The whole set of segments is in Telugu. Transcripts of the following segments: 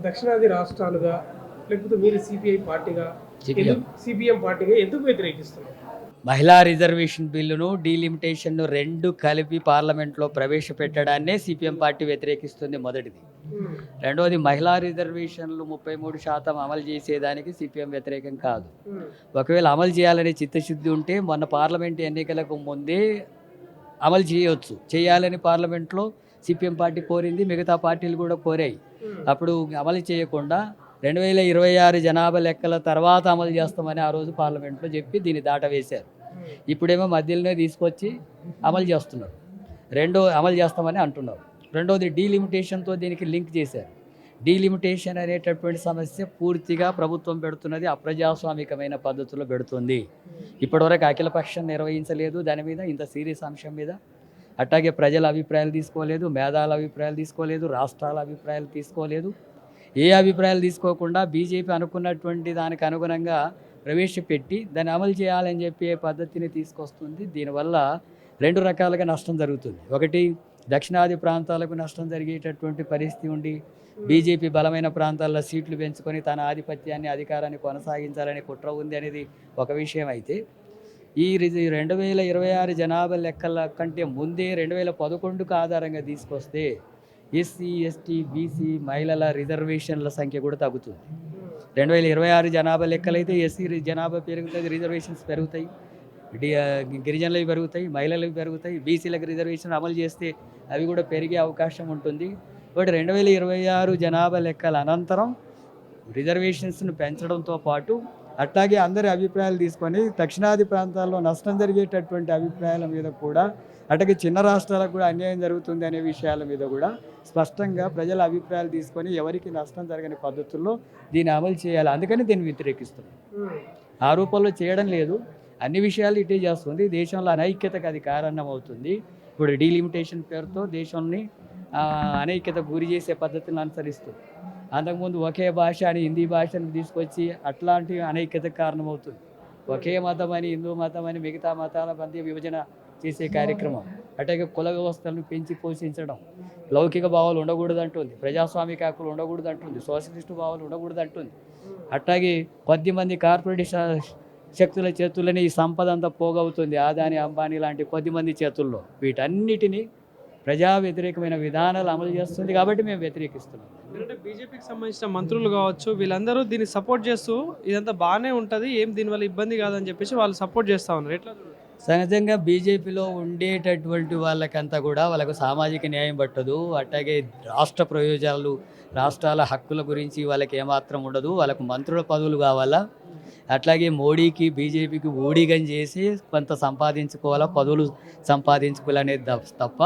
దక్షిణాది రాష్ట్రాలుగా లేకపోతే మీరు సిపిఐ పార్టీగా సిపిఎం పార్టీగా ఎందుకు వ్యతిరేకిస్తున్నారు? మహిళా రిజర్వేషన్ బిల్లును డీలిమిటేషన్ను రెండు కలిపి పార్లమెంట్లో ప్రవేశపెట్టడాన్నే సిపిఎం పార్టీ వ్యతిరేకిస్తుంది. మొదటిది. రెండవది, మహిళా రిజర్వేషన్లు 33% అమలు చేసేదానికి సిపిఎం వ్యతిరేకం కాదు. ఒకవేళ అమలు చేయాలనే చిత్తశుద్ధి ఉంటే మొన్న పార్లమెంట్ ఎన్నికలకు ముందే అమలు చేయవచ్చు. చేయాలని పార్లమెంట్లో సిపిఎం పార్టీ కోరింది, మిగతా పార్టీలు కూడా కోరాయి. అప్పుడు అమలు చేయకుండా 2026 జనాభా లెక్కల తర్వాత అమలు చేస్తామని ఆ రోజు పార్లమెంట్లో చెప్పి దీన్ని దాటవేశారు. ఇప్పుడేమో మధ్యలోనే తీసుకొచ్చి అమలు చేస్తున్నారు. అమలు చేస్తామని అంటున్నారు. రెండవది, డీలిమిటేషన్తో దీనికి లింక్ చేశారు. డీలిమిటేషన్ అనేటటువంటి సమస్య పూర్తిగా ప్రభుత్వం పెడుతున్నది అప్రజాస్వామికమైన పద్ధతిలో పెడుతుంది. ఇప్పటివరకు అఖిలపక్షం నిర్వహించలేదు దాని మీద, ఇంత సీరియస్ అంశం మీద. అట్లాగే ప్రజల అభిప్రాయాలు తీసుకోలేదు, మేధాల అభిప్రాయాలు తీసుకోలేదు, రాష్ట్రాల అభిప్రాయాలు తీసుకోలేదు. ఏ అభిప్రాయాలు తీసుకోకుండా బీజేపీ అనుకున్నటువంటి దానికి అనుగుణంగా ప్రవేశపెట్టి దాన్ని అమలు చేయాలని చెప్పి పద్ధతిని తీసుకొస్తుంది. దీనివల్ల రెండు రకాలుగా నష్టం జరుగుతుంది. ఒకటి, దక్షిణాది ప్రాంతాలకు నష్టం జరిగేటటువంటి పరిస్థితి ఉండి బీజేపీ బలమైన ప్రాంతాల్లో సీట్లు పెంచుకొని తన ఆధిపత్యాన్ని, అధికారాన్ని కొనసాగించాలని కుట్ర ఉంది అనేది ఒక విషయం. అయితే ఈ 2026 జనాభా లెక్కల కంటే ముందే 2011కు ఆధారంగా తీసుకొస్తే ఎస్సీ, ఎస్టీ, బీసీ మహిళల రిజర్వేషన్ల సంఖ్య కూడా తగ్గుతుంది. 2026 జనాభా లెక్కలైతే ఎస్సీ జనాభా పెరుగుతుంది, రిజర్వేషన్స్ పెరుగుతాయి, గిరిజనులవి పెరుగుతాయి, మహిళలకు పెరుగుతాయి. బీసీలకు రిజర్వేషన్ అమలు చేస్తే అవి కూడా పెరిగే అవకాశం ఉంటుంది. బట్ 2026 జనాభా లెక్కల అనంతరం రిజర్వేషన్స్ను పెంచడంతో పాటు అట్లాగే అందరి అభిప్రాయాలు తీసుకొని దక్షిణాది ప్రాంతాల్లో నష్టం జరిగేటటువంటి అభిప్రాయాల మీద కూడా, అట్లాగే చిన్న రాష్ట్రాలకు కూడా అన్యాయం జరుగుతుంది అనే విషయాల మీద కూడా స్పష్టంగా ప్రజల అభిప్రాయాలు తీసుకొని ఎవరికి నష్టం జరగని పద్ధతుల్లో దీన్ని అమలు చేయాలి. అందుకని దీన్ని వ్యతిరేకిస్తున్నాం. ఆ రూపంలో చేయడం లేదు, అన్ని విషయాలు ఇటే చేస్తుంది. దేశంలో అనైక్యతకు అది కారణం అవుతుంది. ఇప్పుడు డీలిమిటేషన్ పేరుతో దేశాన్ని అనైక్యత గురి చేసే పద్ధతులను అనుసరిస్తుంది. అంతకుముందు ఒకే భాష అని హిందీ భాషను తీసుకొచ్చి అట్లాంటి అనైక్యతకు కారణమవుతుంది. ఒకే మతం అని, హిందూ మతం అని మిగతా మతాల మధ్య విభజన చేసే కార్యక్రమం. అట్లాగే కుల వ్యవస్థలను పెంచి పోషించడం, లౌకిక భావాలు ఉండకూడదు అంటుంది, ప్రజాస్వామిక హక్కులు ఉండకూడదు అంటుంది, సోషలిస్టు భావాలు ఉండకూడదు అంటుంది. అట్లాగే కొద్దిమంది కార్పొరేట్ శక్తుల చేతుల్లోనే ఈ సంపద అంతా పోగవుతుంది, ఆదాని, అంబానీ లాంటి కొద్దిమంది చేతుల్లో. వీటన్నిటినీ ప్రజా వ్యతిరేకమైన విధానాలు అమలు చేస్తుంది కాబట్టి మేము వ్యతిరేకిస్తున్నాం. ఎందుకంటే బీజేపీకి సంబంధించిన మంత్రులు కావచ్చు, వీళ్ళందరూ దీన్ని సపోర్ట్ చేస్తూ ఇదంతా బాగానే ఉంటుంది, ఏం దీనివల్ల ఇబ్బంది కాదని చెప్పేసి వాళ్ళు సపోర్ట్ చేస్తూ ఉన్నారు. ఎట్లా? సహజంగా బీజేపీలో ఉండేటటువంటి వాళ్ళకంతా కూడా వాళ్ళకు సామాజిక న్యాయం పట్టదు. అట్లాగే రాష్ట్ర ప్రయోజనాలు, రాష్ట్రాల హక్కుల గురించి వాళ్ళకి ఏమాత్రం ఉండదు. వాళ్ళకు మంత్రుల పదవులు కావాలా, అట్లాగే మోడీకి, బీజేపీకి ఊడిగం చేసి కొంత సంపాదించుకోవాలా, పదవులు సంపాదించుకోవాలనేది తప్ప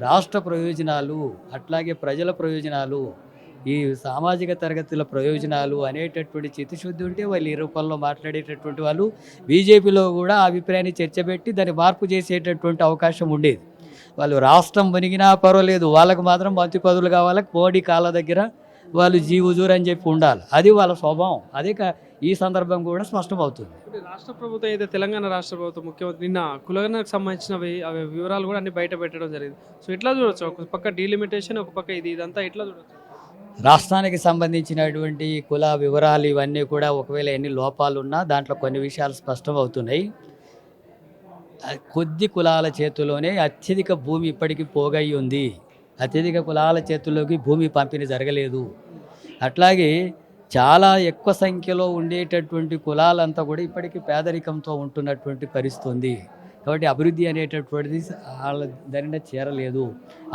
రాష్ట్ర ప్రయోజనాలు, అట్లాగే ప్రజల ప్రయోజనాలు, ఈ సామాజిక తరగతుల ప్రయోజనాలు అనేటటువంటి చిత్తశుద్ధి ఉంటే వాళ్ళు ఈ రూపంలో మాట్లాడేటటువంటి వాళ్ళు బీజేపీలో కూడా ఆ అభిప్రాయాన్ని చర్చబెట్టి దాన్ని మార్పు చేసేటటువంటి అవకాశం ఉండేది. వాళ్ళు రాష్ట్రం మునిగినా పర్వాలేదు, వాళ్ళకు మాత్రం మంత్రి పదవులు కావాలి, మోడీ కాళ్ళ దగ్గర వాళ్ళు జీవుజూరు అని చెప్పి ఉండాలి. అది వాళ్ళ స్వభావం. అదే ఈ సందర్భం కూడా స్పష్టమవుతుంది. రాష్ట్ర ప్రభుత్వం అయితే తెలంగాణ రాష్ట్ర ప్రభుత్వం ముఖ్యమంత్రి నిన్న కులగణకు సంబంధించినవి అవి వివరాలు కూడా అన్ని బయట పెట్టడం జరిగింది. సో ఎట్లా చూడొచ్చు? ఒక పక్క డీలిమిటేషన్, ఒక పక్క ఇదంతా ఎట్లా చూడొచ్చు? రాష్ట్రానికి సంబంధించినటువంటి కుల వివరాలు ఇవన్నీ కూడా ఒకవేళ ఎన్ని లోపాలు ఉన్నా దాంట్లో కొన్ని విషయాలు స్పష్టమవుతున్నాయి. కొద్ది కులాల చేతిలోనే అత్యధిక భూమి ఇప్పటికీ పోగై ఉంది. అత్యధిక కులాల చేతుల్లోకి భూమి పంపిణీ జరగలేదు. అట్లాగే చాలా ఎక్కువ సంఖ్యలో ఉండేటటువంటి కులాలంతా కూడా ఇప్పటికీ పేదరికంతో ఉంటున్నటువంటి పరిస్థితి ఉంది. కాబట్టి అభివృద్ధి అనేటటువంటిది వాళ్ళ దరిన చేరలేదు.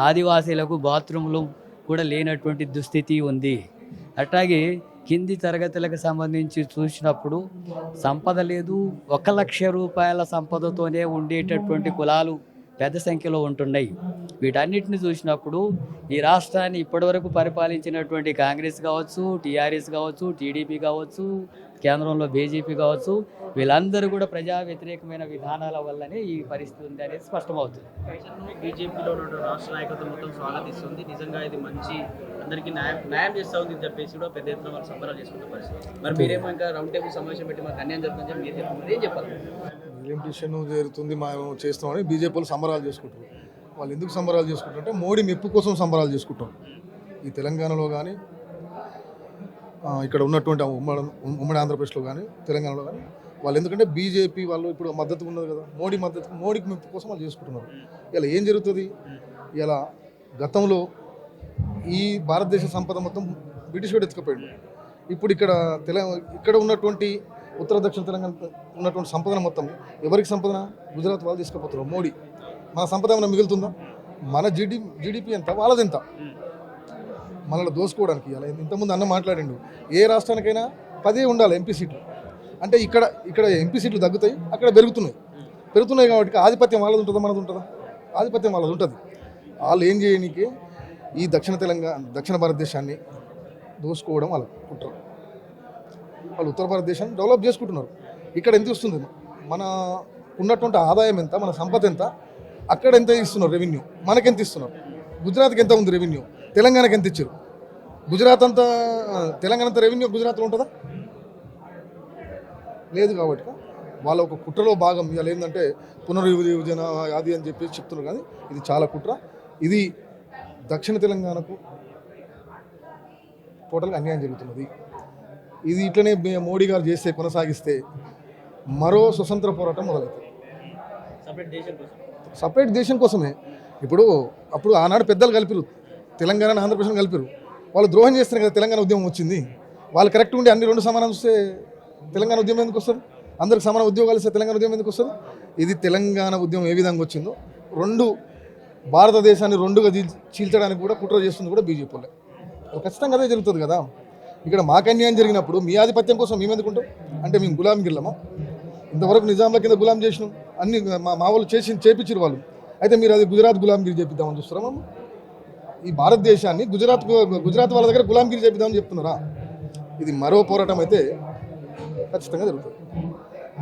ఆదివాసీలకు బాత్రూంలు కూడా లేనటువంటి దుస్థితి ఉంది. అట్లాగే కింది తరగతులకు సంబంధించి చూసినప్పుడు సంపద లేదు. 1 లక్ష రూపాయల సంపదతోనే ఉండేటటువంటి కులాలు పెద్ద సంఖ్యలో ఉంటున్నాయి. వీటన్నిటిని చూసినప్పుడు ఈ రాష్ట్రాన్ని ఇప్పటివరకు పరిపాలించినటువంటి కాంగ్రెస్ కావచ్చు, టీఆర్ఎస్ కావచ్చు, టీడీపీ కావచ్చు, కేంద్రంలో బీజేపీ కావచ్చు, వీళ్ళందరూ కూడా ప్రజా వ్యతిరేకమైన విధానాల వల్లనే ఈ పరిస్థితి ఉంది అనేది స్పష్టమవుతుంది. బీజేపీలో ఉన్న రాష్ట్ర నాయకత్వం మొత్తం స్వాగతిస్తుంది. నిజంగా ఇది మంచి అందరికీ న్యాయం చేస్తూ ఉంది అని చెప్పేసి కూడా పెద్ద ఎత్తున వాళ్ళు సంబరాలు చేసుకున్న పరిస్థితి. మరి మీరేమో ఇంకా రౌండ్ టేబుల్ సమావేశం పెట్టి మాకు అన్యాయం జరుగుతుందని మీరు చెప్తున్నారు, ఏం చెప్పాలి? డీలిమిటేషన్ జరుగుతుంది, మేము చేస్తామని బీజేపీలు సంబరాలు చేసుకుంటారు. వాళ్ళు ఎందుకు సంబరాలు చేసుకుంటారంటే మోడీ మెప్పు కోసం సంబరాలు చేసుకుంటాం. ఈ తెలంగాణలో కానీ ఇక్కడ ఉన్నటువంటి ఉమ్మడి ఆంధ్రప్రదేశ్లో కానీ తెలంగాణలో కానీ వాళ్ళు ఎందుకంటే బీజేపీ వాళ్ళు ఇప్పుడు మద్దతు ఉన్నది కదా మోడీకి మెప్పు కోసం వాళ్ళు చేసుకుంటున్నారు. ఇలా ఏం జరుగుతుంది, ఇలా గతంలో ఈ భారతదేశ సంపద మొత్తం బ్రిటిష్ వాడు ఎత్తుకుపోయాడు. ఇప్పుడు ఇక్కడ ఉన్నటువంటి ఉత్తర దక్షిణ తెలంగాణ ఉన్నటువంటి సంపదన మొత్తం ఎవరికి సంపదన? గుజరాత్ వాళ్ళు తీసుకుపోతున్నారు. మోడీ మన సంపద ఏమైనా మిగులుతుందా? మన జీడిపి ఎంత, వాళ్ళది ఎంత? మనల్ని దోసుకోవడానికి. ఇలా ఇంతకుముందు అన్న మాట్లాడిండు, ఏ రాష్ట్రానికైనా 10 ఉండాలి ఎంపీ సీట్లు. అంటే ఇక్కడ ఎంపీ సీట్లు తగ్గుతాయి, అక్కడ పెరుగుతున్నాయి కాబట్టి ఆధిపత్యం వాళ్ళది ఉంటుందా, మనది ఉంటుందా? ఆధిపత్యం వాళ్ళది ఉంటుంది. వాళ్ళు ఏం చేయడానికి ఈ దక్షిణ భారతదేశాన్ని దోసుకోవడం వాళ్ళ కుట్ర. వాళ్ళు ఉత్తర భారతదేశాన్ని డెవలప్ చేసుకుంటున్నారు. ఇక్కడ ఎంత వస్తుంది, మన ఉన్నటువంటి ఆదాయం ఎంత, మన సంపద ఎంత, అక్కడ ఎంత ఇస్తున్నారు రెవెన్యూ, మనకెంత ఇస్తున్నారు? గుజరాత్కి ఎంత ఉంది రెవెన్యూ, తెలంగాణకి ఎంత ఇచ్చారు? తెలంగాణ అంతా రెవెన్యూ గుజరాత్లో ఉంటుందా? లేదు. కాబట్టి వాళ్ళ ఒక కుట్రలో భాగం ఇవాళ ఏంటంటే పునర్విభజన అది అని చెప్పి చెప్తున్నారు. కానీ ఇది చాలా కుట్ర. ఇది దక్షిణ తెలంగాణకు టోటల్గా అన్యాయం జరుగుతున్నది. ఇది ఇట్లనే మోడీ గారు కొనసాగిస్తే మరో స్వతంత్ర పోరాటం మొదలవుతుంది. సపరేట్ దేశం కోసమే. అప్పుడు ఆనాడు పెద్దలు కలిపిరు, తెలంగాణ ఆంధ్రప్రదేశ్ కలిపిరు. వాళ్ళు ద్రోహం చేస్తున్నారు కదా, తెలంగాణ ఉద్యమం వచ్చింది. వాళ్ళు కరెక్ట్ ఉండి అన్ని 2 సమానం వస్తే తెలంగాణ ఉద్యమం ఎందుకు వస్తుంది? అందరికి సమాన ఉద్యోగాలు ఇస్తే తెలంగాణ ఉద్యమం ఎందుకు వస్తుంది? ఇది తెలంగాణ ఉద్యమం ఏ విధంగా వచ్చిందో భారతదేశాన్ని 2గా చీల్చడానికి కూడా కుట్ర చేస్తుంది కూడా బీజేపీ వాళ్ళే. ఖచ్చితంగా అదే జరుగుతుంది కదా. ఇక్కడ మాకు అన్యాయం జరిగినప్పుడు మీ ఆధిపత్యం కోసం మేము ఎందుకుంటాం? అంటే మేము గులాంగిళ్ళమా? ఇంతవరకు నిజాంల కింద గులాం చేసినాం, అన్ని మా వాళ్ళు చేపించారు వాళ్ళు. అయితే మీరు అది గుజరాత్ గులాంగిరి చేపిద్దామని చూస్తున్నారా? ఈ భారతదేశాన్ని గుజరాత్ వాళ్ళ దగ్గర గులాంగిరి చేపిద్దామని చెప్తున్నారా? ఇది మరో పోరాటం అయితే ఖచ్చితంగా జరుగుతుంది.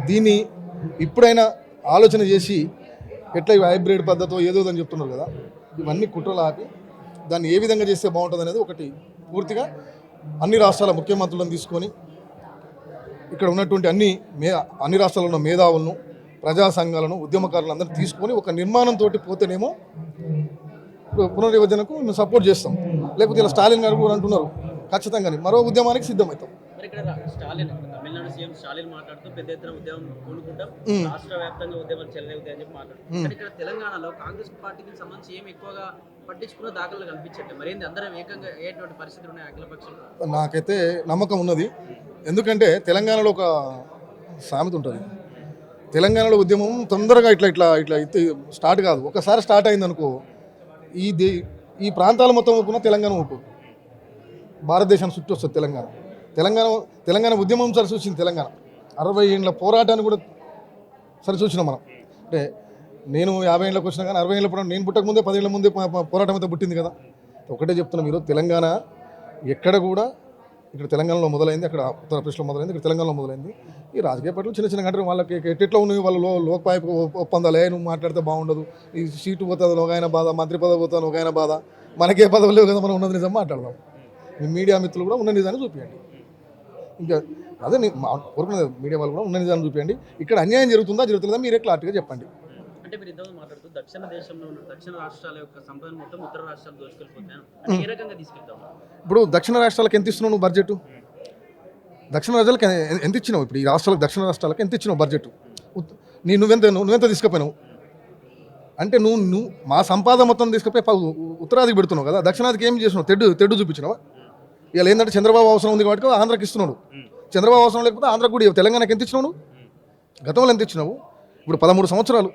దీన్ని ఇప్పుడైనా ఆలోచన చేసి ఎట్లా హైబ్రిడ్ పద్ధతితో ఏదో అని చెప్తున్నారు కదా, ఇవన్నీ కుట్రలు ఆపి దాన్ని ఏ విధంగా చేస్తే బాగుంటుంది అనేది ఒకటి పూర్తిగా అన్ని రాష్ట్రాల ముఖ్యమంత్రులను తీసుకొని ఇక్కడ ఉన్నటువంటి అన్ని రాష్ట్రాల్లో ఉన్న మేధావులను, ప్రజా సంఘాలను, ఉద్యమకారులను అందరూ తీసుకొని ఒక నిర్మాణంతో పోతేనేమో పునర్విభజనకు మేము సపోర్ట్ చేస్తాం. లేకపోతే ఇలా స్టాలిన్ గారు కూడా అంటున్నారు ఖచ్చితంగా మరో ఉద్యమానికి సిద్ధమవుతాం. తమిళనాడు సీఎం స్టాలిన్ మాట్లాడుతూ పెద్ద ఎత్తున ఉద్యమం కూడుకుంటాం, రాష్ట్ర వ్యాప్తంగా ఉద్యమాలు చెల్లవుతాయి అని చెప్పి మాట్లాడుతారు. కానీ ఇక్కడ తెలంగాణలో కాంగ్రెస్ పార్టీకి సంబంధించి ఏమి ఎక్కువగా పట్టించుకున్న దాఖలు కనిపించట్లేదు. మరి అందరం ఏకంగా ఎటువంటి పరిస్థితులు ఉన్నాయి అఖిలపక్షంలో? నాకైతే నమ్మకం ఉన్నది. ఎందుకంటే తెలంగాణలో ఒక సామెత ఉంటుంది, తెలంగాణలో ఉద్యమం తొందరగా ఇట్లా స్టార్ట్ కాదు. ఒకసారి స్టార్ట్ అయింది అనుకో, ఈ ప్రాంతాల మొత్తం ఊపుకున్న తెలంగాణ ఊపు భారతదేశాన్ని చుట్టూ వస్తుంది. తెలంగాణ ఉద్యమం సరిచూసింది. తెలంగాణ 60 ఏళ్ళ పోరాటాన్ని కూడా సరిచూసినాం మనం. అంటే నేను 50 ఏళ్ళకి వచ్చినా కానీ 60 ఏళ్ళ నేను పుట్టక ముందే 10 ఏళ్ళ ముందే పోరాటం అయితే పుట్టింది కదా. ఒకటే చెప్తున్నాం, మీరు తెలంగాణ ఎక్కడ కూడా ఇక్కడ తెలంగాణలో మొదలైంది, అక్కడ ఉత్తరప్రదేశ్లో మొదలైంది, ఇక్కడ తెలంగాణలో మొదలైంది. ఈ రాజకీయ పార్టీలు చిన్న గంటలు వాళ్ళకి ఎట్లా ఉన్నాయి, వాళ్ళు లోక్పాయ ఒప్పందాలే, నువ్వు మాట్లాడితే బాగుండదు, ఈ సీటు పోతుంది ఒక ఆయన బాధ, మంత్రి పదవి పోతాను ఒక ఆయన బాధ, మనకే పదవి లేవు కదా, మనం ఉన్నది నిజం మాట్లాడదాం. మీ మీడియా మిత్రులు కూడా ఉన్న నిజాన్ని చూపించండి. ఇంకా అదే కోరుకునేది, మీడియా వాళ్ళు కూడా ఉన్న నిజాన్ని చూపించండి. ఇక్కడ అన్యాయం జరుగుతుందా మీరే క్లారిటీగా చెప్పండి. అంటే మీరు ఇంతకు మాట్లాడుతూ దక్షిణ దేశంలో ఉన్న దక్షిణ రాష్ట్రాల యొక్క సంపద మొత్తం ఉత్తర రాష్ట్రాలు దోచుకెళ్ళిపోతాను, ఏ రకంగా తీసుకెళ్తాం? ఇప్పుడు దక్షిణ రాష్ట్రాలకు ఎంత ఇస్తున్నావు నువ్వు బడ్జెట్? దక్షిణ రాష్ట్రాలకు ఎంత ఇచ్చినావు? ఇప్పుడు ఈ రాష్ట్రాలకు దక్షిణ రాష్ట్రాలకు ఎంత ఇచ్చినావు బడ్జెట్? నువ్వెంత తీసుకుపోయినావు? అంటే నువ్వు మా సంపాదన మొత్తం తీసుకుపోయి ఉత్తరాదికి పెడుతున్నావు కదా, దక్షిణాదికి ఏం చేసినావు? తెడ్డు చూపించినావా? ఇలా ఏంటంటే చంద్రబాబు అవసరం ఉంది కాబట్టి ఆంధ్రాకి ఇస్తున్నాడు. చంద్రబాబు అవసరం లేకపోతే ఆంధ్రాకి కూడా తెలంగాణకి ఎంత ఇచ్చినావు? గతంలో ఎంత ఇచ్చినావు? ఇప్పుడు 13 సంవత్సరాలు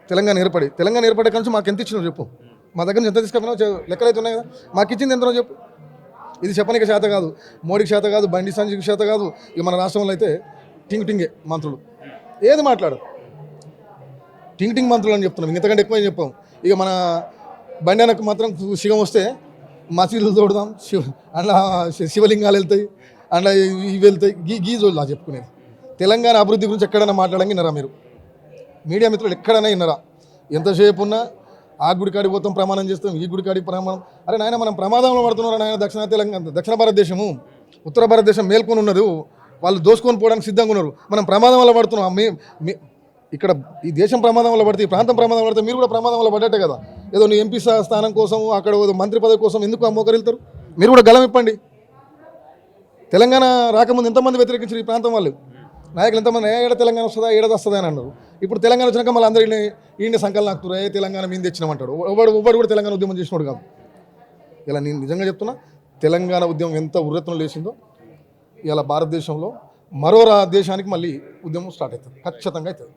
తెలంగాణ ఏర్పడే కానీ మాకు ఎంత ఇచ్చినావు చెప్పు. మా దగ్గర నుంచి ఎంత తీసుకుపోయినావు లెక్కలు అయితే ఉన్నాయి కదా, మాకు ఇచ్చింది ఎంతనో చెప్పు. ఇది చెప్పడానికి చేత కాదు, మోడీకి చేత కాదు, బండి సంజయ్కి చేత కాదు. ఇక మన రాష్ట్రంలో అయితే టింగే మంత్రులు ఏది మాట్లాడు, టింగ్ మంత్రులు అని చెప్తున్నాం, ఇంతకంటే ఎక్కువ ఏం చెప్పాం. ఇక మన బండి అన్నకు మాత్రం శివం వస్తే మసీదులు తోడదాం, అందులో శివలింగాలు వెళ్తాయి, అందులో ఇవి వెళ్తాయి, గీజోళ్ళు చెప్పుకునేది. తెలంగాణ అభివృద్ధి గురించి ఎక్కడైనా మాట్లాడంగా విన్నారా మీరు? మీడియా మిత్రులు ఎక్కడైనా విన్నారా? ఎంతసేపు ఉన్నా ఆ గుడి కాడికి పోతాం, ప్రమాణం చేస్తాం, ఈ గుడి కాడికి ప్రమాణం. అరే నాయన మనం ప్రమాదంలో పడుతున్నారు నాయన. దక్షిణ భారతదేశము ఉత్తర భారతదేశం మేల్కొని ఉన్నది, వాళ్ళు దోసుకొని పోవడానికి సిద్ధంగా ఉన్నారు. మనం ప్రమాదం వల్ల పడుతున్నాం. ఇక్కడ ఈ దేశం ప్రమాదం వల్ల పడితే, ఈ ప్రాంతం ప్రమాదం పడితే మీరు కూడా ప్రమాదం వల్ల పడ్డట్టే కదా. ఏదో నీ ఎంపీ స్థానం కోసం, అక్కడ మంత్రి పదవి కోసం ఎందుకు మోకరిల్తారు? మీరు కూడా గలం ఇప్పండి. తెలంగాణ రాకముందు ఎంతమంది వ్యతిరేకించారు ఈ ప్రాంతం వాళ్ళు? నాయకులు ఎంతమంది ఏడ తెలంగాణ వస్తుందా ఏడాది వస్తుందా అని అన్నారు. ఇప్పుడు తెలంగాణ వచ్చినాక మళ్ళీ అందరూ ఈయన సంకలనం ఆకుతురా, తెలంగాణ మీద తెచ్చినామంటాడు. ఎవడు కూడా తెలంగాణ ఉద్యమం చేసినోడు కాదు. ఇలా నేను నిజంగా చెప్తున్నా, తెలంగాణ ఉద్యమం ఎంత ఉర్రెత్తున లేచిందో ఇలా భారతదేశంలో మరో దేశానికి మళ్ళీ ఉద్యమం స్టార్ట్ అవుతుంది, ఖచ్చితంగా అవుతుంది.